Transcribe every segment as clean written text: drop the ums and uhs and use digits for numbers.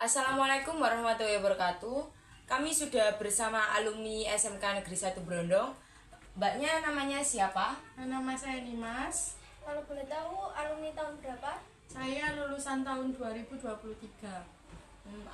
Assalamualaikum warahmatullahi wabarakatuh. Kami sudah bersama alumni SMK Negeri 1 Brondong. Mbaknya namanya siapa? Nama saya Nimas. Kalau boleh tahu alumni tahun berapa? Saya lulusan tahun 2023.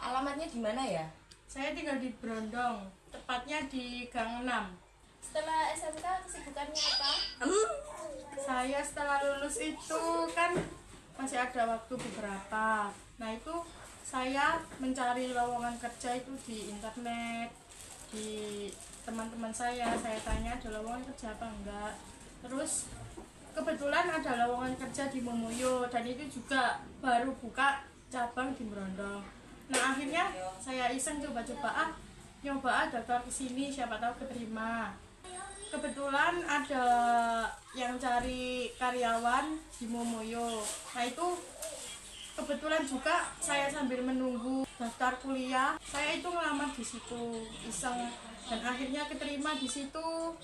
Alamatnya di mana ya? Saya tinggal di Brondong, tepatnya di Gang 6. Setelah SMK kesibukannya apa? Saya setelah lulus itu kan masih ada waktu beberapa. Nah itu saya mencari lowongan kerja itu di internet, di teman-teman saya tanya ada lowongan kerja apa enggak. Terus kebetulan ada lowongan kerja di Momoyo dan itu juga baru buka cabang di Brondong. Nah akhirnya saya iseng coba-coba nyoba daftar ke sini, siapa tahu keterima. Kebetulan ada yang cari karyawan di Momoyo. Nah itu kebetulan juga saya sambil menunggu daftar kuliah, saya itu ngelamar di situ iseng dan akhirnya keterima di situ.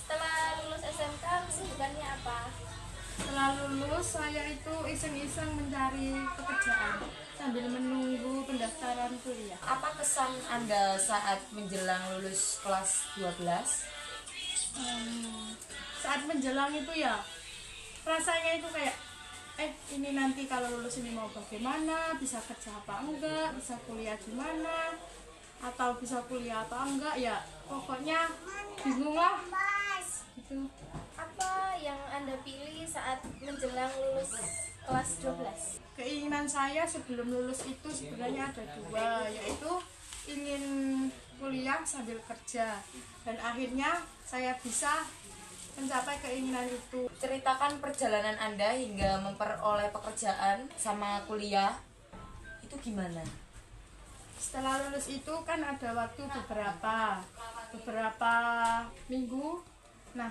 Setelah lulus SMK kesibukannya apa? Setelah lulus saya itu iseng-iseng mencari pekerjaan sambil menunggu pendaftaran kuliah. Apa kesan Anda saat menjelang lulus kelas 12? Saat menjelang itu ya rasanya itu kayak ini nanti kalau lulus ini mau bagaimana, bisa kerja apa enggak, bisa kuliah di mana, atau bisa kuliah apa enggak, ya pokoknya bingung lah gitu. Apa yang Anda pilih saat menjelang lulus kelas 12? Keinginan saya sebelum lulus itu sebenarnya ada dua, yaitu ingin kuliah sambil kerja, dan akhirnya saya bisa mencapai keinginan itu. Ceritakan perjalanan Anda hingga memperoleh pekerjaan sama kuliah. Itu gimana? Setelah lulus itu kan ada waktu beberapa minggu. Nah,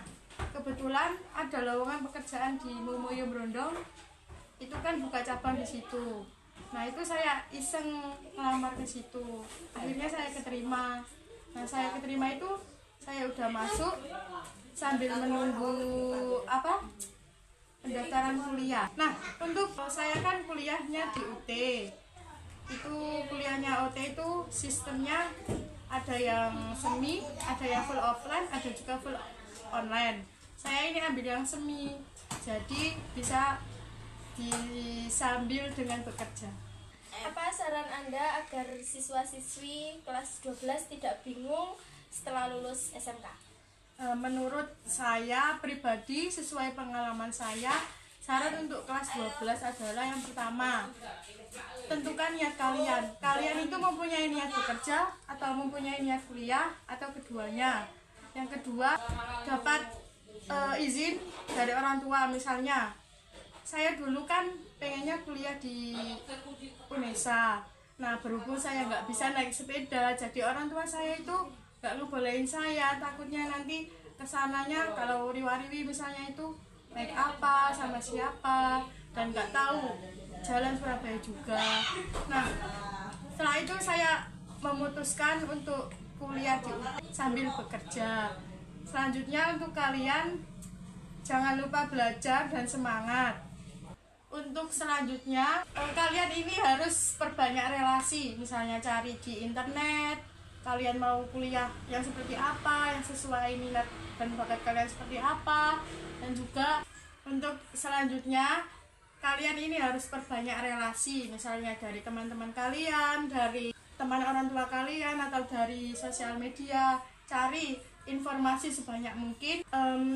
kebetulan ada lowongan pekerjaan di Momoyo Brondong. Itu kan buka cabang di situ. Nah, itu saya iseng ngelamar ke situ. Akhirnya saya keterima. Nah, saya keterima itu saya udah masuk sambil menunggu pendaftaran kuliah. Nah, untuk saya kan kuliahnya di UT. Itu kuliahnya UT itu sistemnya ada yang semi, ada yang full offline, ada juga full online. Saya ini ambil yang semi, jadi bisa disambil dengan bekerja. Apa saran Anda agar siswa-siswi kelas 12 tidak bingung setelah lulus SMK? Menurut saya pribadi, sesuai pengalaman saya, saran untuk kelas 12 adalah yang pertama, tentukan niat kalian. Kalian itu mempunyai niat bekerja atau mempunyai niat kuliah atau keduanya. Yang kedua, dapat izin dari orang tua. Misalnya saya dulu kan pengennya kuliah di UNESA. Nah, berhubung saya nggak bisa naik sepeda, jadi orang tua saya itu nggak ngebolehin saya, takutnya nanti kesananya kalau riwa-riwi misalnya itu naik apa, sama siapa, dan nggak tahu jalan Surabaya juga. Nah, setelah itu saya memutuskan untuk kuliah di UT sambil bekerja. Selanjutnya untuk kalian, jangan lupa belajar dan semangat. Untuk selanjutnya, kalian ini harus perbanyak relasi, misalnya cari di internet, kalian mau kuliah yang seperti apa, yang sesuai minat dan bakat kalian seperti apa. Dan juga untuk selanjutnya, kalian ini harus perbanyak relasi, misalnya dari teman-teman kalian, dari teman orang tua kalian, atau dari sosial media. Cari informasi sebanyak mungkin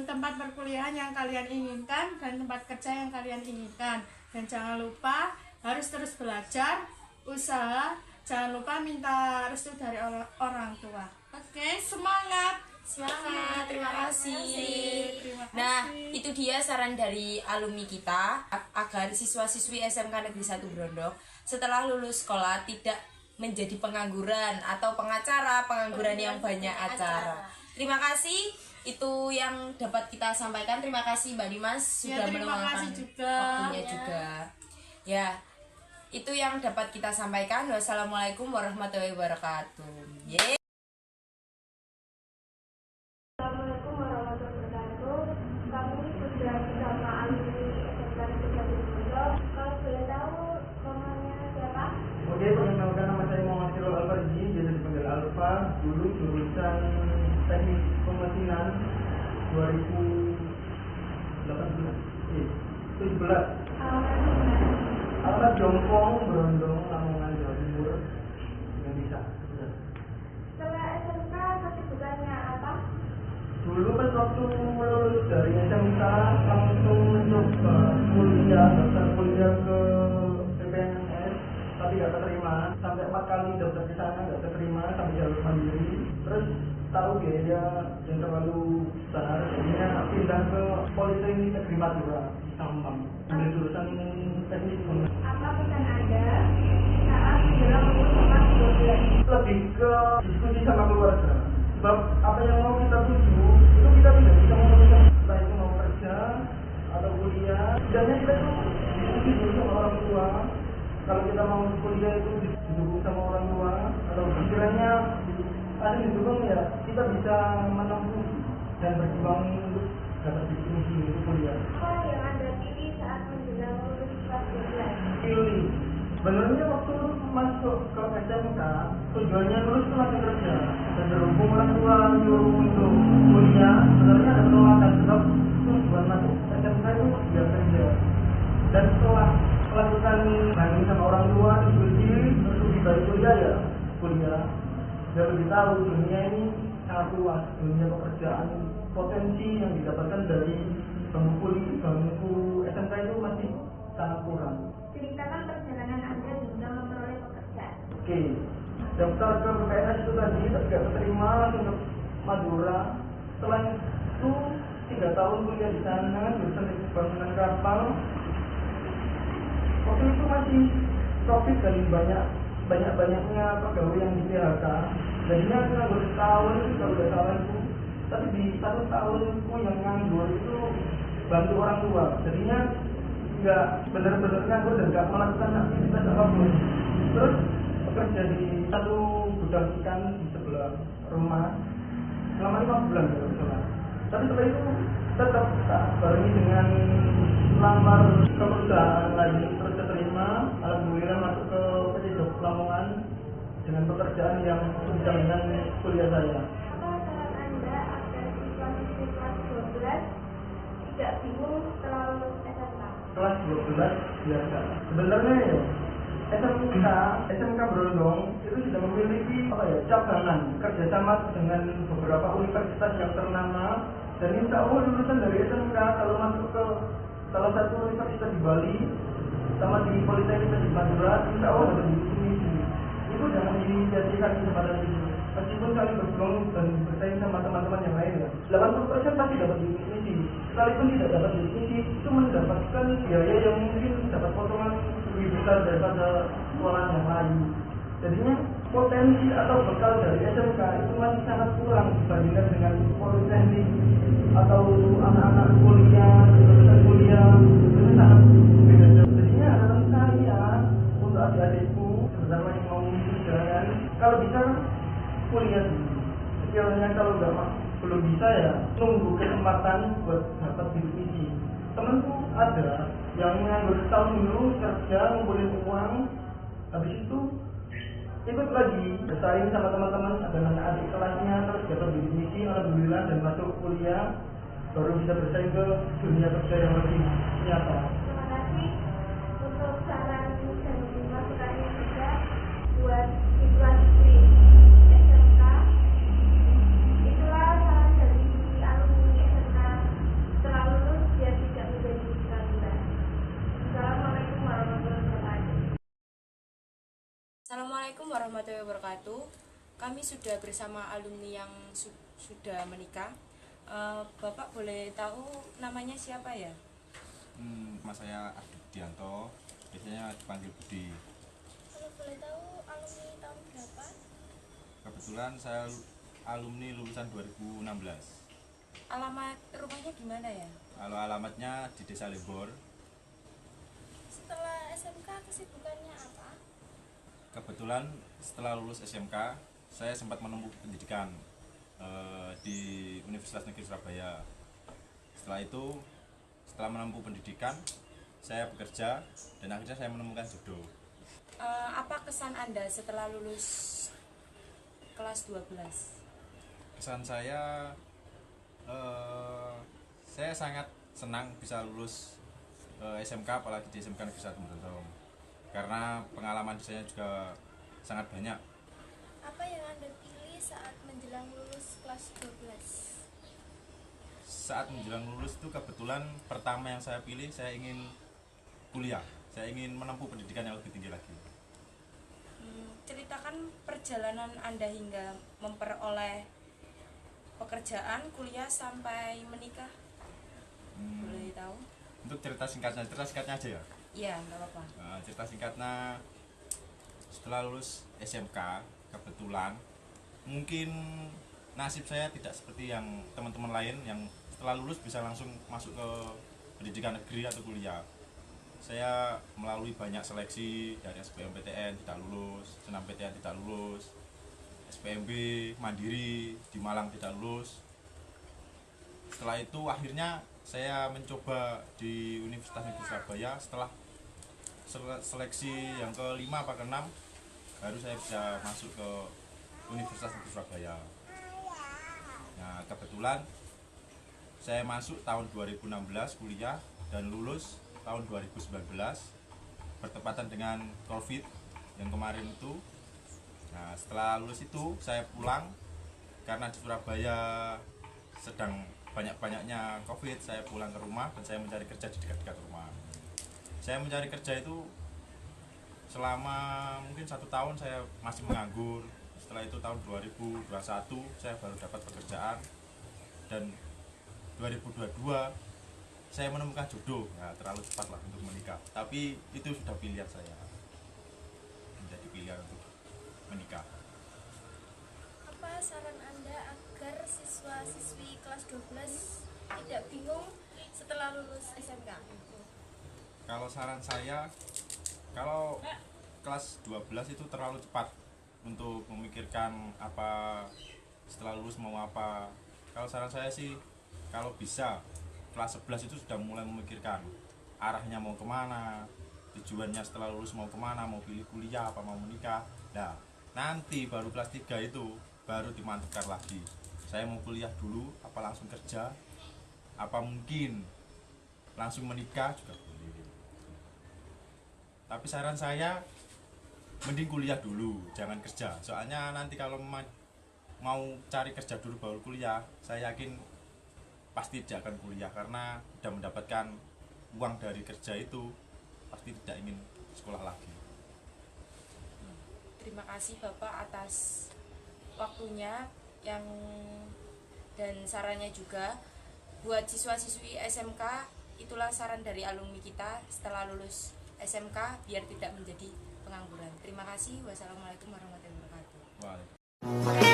tempat perkuliahan yang kalian inginkan dan tempat kerja yang kalian inginkan. Dan jangan lupa harus terus belajar, usaha, jangan lupa minta restu dari orang tua. Oke, semangat. Semangat, terima kasih. Terima kasih. Nah, itu dia saran dari alumni kita agar siswa-siswi SMK Negeri 1 Brondong setelah lulus sekolah tidak menjadi pengangguran atau pengangguran yang banyak acara. Terima kasih, itu yang dapat kita sampaikan. Terima kasih Mbak Dimas sudah terima meluangkan kasih juga. waktunya juga. Ya, itu yang dapat kita sampaikan. Wassalamualaikum warahmatullahi wabarakatuh. Assalamualaikum warahmatullahi wabarakatuh. Kami sudah bersama alumni SMK Negeri 1 Brondong. Kalau boleh tahu namanya siapa? Oke, perkenalkan dulu jurusan teknik pemesinan 17. Alamat Jompong, Brondong, Lamongan, Jawa Timur. Indonesia. Setelah SMK kesibukannya apa? Dulu kan waktu lulus dari SMK langsung mencoba kuliah, daftar kuliah ke PPNS, tapi gak keterima. Sampai 4 kali daftar di sana gak keterima, sampai jalur mandiri. Terus tahu biaya yang terlalu besar, jadinya pindah ke Politeknik Negeri Madura di Sampang. Ambil jurusan teknik pemesinan. Apa pesan Anda saat menjelang lulus kelas 12? Lebih ke diskusi sama keluarga. Sebab apa yang mau kita tuju itu kita tidak bisa memutuskan, entah itu mau kerja atau kuliah. Setidaknya kita tuh diskusi dulu sama orang tua. Kalau kita mau kuliah itu didukung sama orang tua, atau sekiranya ada didukung ya kita bisa menempuh dan berjuang untuk dapat distingsi untuk kuliah. Apa yang Anda pilih saat menjelang lulus kelas 12? Pilih. Sebenarnya waktu masuk ke SMK tujuannya lulus itu langsung kerja, dan berhubung orang tua nyuruh untuk kuliah, sebenarnya ada penolakan sebab tujuan masuk SMK itu biar kerja. Dan setelah melakukan banding sama orang tua, diskusi untuk lebih baik kuliah ya kuliah, biar lebih tahu dunia ini sangat luas, dunia pekerjaan, potensi yang didapatkan dari bangku SMK itu masih sangat kurang. Ceritakan perjalanan Anda hingga memperoleh pekerjaan. Oke, daftar ke PPNS itu tadi tapi gak keterima, langsung ke Madura. Setelah itu 3 tahun kuliah di sana, jurusan teknik bangunan kapal. Waktu itu masih COVID dan banyaknya pegawai yang di PHK. Jadinya aku nganggur setahun kalau udah salah itu. Tapi di 1 tahunku yang nganggur itu bantu orang tua. Jadinya nggak benar-benar nganggur dan nggak melakukan aktivitas apapun. Terus bekerja di satu gudang ikan di sebelah rumah selama 5 bulan kalau salah. Tapi setelah itu tetap tak barengi dengan lamar ke perusahaan lain, terus terima. Alhamdulillah masuk ke PT Job Lamongan dengan pekerjaan yang bisa dengan kuliah saya. Apa saran Anda agar siswa-siswi kelas 12 tidak bingung setelah lulus SMK? Kelas 12 biasa. Sebenarnya ya SMK Brondong itu sudah memiliki cabangan kerjasama dengan beberapa universitas yang ternama, dan insya Allah lulusan dari SMK kalau masuk ke salah satu universitas di Bali sama di Politeknik di Madura, insya Allah dapat diisi. Itu jangan disia-siakan kesempatan itu. Meskipun saling berjuang dan bersaing sama teman-teman yang lain ya. 80% pasti dapat diisi. Sekalipun tidak dapat diisi, itu mendapatkan biaya yang mungkin dapat potongan lebih besar daripada sekolah yang lain. Jadinya potensi atau bekal dari SMK itu masih sangat kurang dibandingkan dengan politeknik atau anak-anak kuliah, lulusan kuliah, itu sangat beda. Jadinya harapan saya untuk adik-adikku terutama yang mau jalan, kalau bisa kuliah dulu. Sekiranya kalau belum bisa ya tunggu kesempatan buat dapat divisi. Temenku ada yang nganggur setahun dulu kerja ngumpulin uang, habis itu ikut lagi bersaing sama teman-teman dengan adik kelasnya, terus dapat divisi alhamdulillah dan masuk kuliah, baru bisa bersaing ke dunia kerja yang lebih nyata. Terima kasih untuk saran dan masukannya juga buat siswa-siswi SMK. Itulah saran dari alumni SMK setelah lulus biar tidak menjadi pengangguran. Assalamualaikum warahmatullahi wabarakatuh. Assalamualaikum warahmatullahi wabarakatuh. Kami sudah bersama alumni yang sudah menikah. Bapak boleh tahu namanya siapa ya? Mas saya Ardi Budianto, biasanya dipanggil Budi. Kalau boleh tahu alumni tahun berapa? Kebetulan saya alumni lulusan 2016. Alamat rumahnya gimana ya? Kalau alamatnya di Desa Lembor. Setelah SMK kesibukannya apa? Kebetulan setelah lulus SMK, saya sempat menempuh pendidikan di Universitas Negeri Surabaya. Setelah itu, setelah menempuh pendidikan, saya bekerja dan akhirnya saya menemukan jodoh. Apa kesan Anda setelah lulus kelas 12? Kesan saya sangat senang bisa lulus SMK, apalagi di SMK Negeri 1 Brondong, karena pengalaman saya juga sangat banyak. Apa yang Anda pilih saat menjelang lulus kelas 12? Saat menjelang lulus itu kebetulan pertama yang saya pilih, saya ingin kuliah, saya ingin menempuh pendidikan yang lebih tinggi lagi. Ceritakan perjalanan Anda hingga memperoleh pekerjaan, kuliah, sampai menikah. Boleh tahu? Untuk cerita singkatnya aja ya. Iya, nggak apa-apa. Nah, cerita singkatnya, setelah lulus SMK kebetulan mungkin nasib saya tidak seperti yang teman-teman lain yang setelah lulus bisa langsung masuk ke pendidikan negeri atau kuliah. Saya melalui banyak seleksi dari SBMPTN tidak lulus, SNMPTN tidak lulus, SPMB Mandiri di Malang tidak lulus. Setelah itu akhirnya saya mencoba di Universitas Negeri Surabaya. Setelah seleksi yang ke-5 apa ke-6 baru saya bisa masuk ke Universitas Negeri Surabaya. Nah, kebetulan saya masuk tahun 2016 kuliah dan lulus tahun 2019 bertepatan dengan COVID yang kemarin itu. Nah, setelah lulus itu saya pulang karena di Surabaya sedang banyak-banyaknya COVID. Saya pulang ke rumah dan saya mencari kerja di dekat-dekat rumah. Saya mencari kerja itu selama mungkin 1 tahun saya masih menganggur. Setelah itu tahun 2021 saya baru dapat pekerjaan, dan 2022 saya menemukan jodoh. Ya, terlalu cepat lah untuk menikah, tapi itu sudah pilihan saya, menjadi pilihan untuk menikah. Apa saran Anda agar siswa-siswi kelas 12 tidak bingung setelah lulus SMK? Kalau saran saya, kalau kelas 12 itu terlalu cepat untuk memikirkan apa setelah lulus mau apa. Kalau saran saya sih, kalau bisa kelas 11 itu sudah mulai memikirkan arahnya mau kemana, tujuannya setelah lulus mau kemana, mau pilih kuliah apa mau menikah. Nah, nanti baru kelas 3 itu baru dimantapkan lagi, saya mau kuliah dulu apa langsung kerja, apa mungkin langsung menikah juga boleh. Tapi saran saya mending kuliah dulu, jangan kerja. Soalnya nanti kalau mau cari kerja dulu baru kuliah, saya yakin pasti tidak akan kuliah, karena sudah mendapatkan uang dari kerja itu pasti tidak ingin sekolah lagi. Terima kasih Bapak atas waktunya dan sarannya juga. Buat siswa-siswi SMK, itulah saran dari alumni kita setelah lulus SMK biar tidak menjadi pengangguran. Terima kasih. Wassalamualaikum warahmatullahi wabarakatuh. Waalaikumsalam.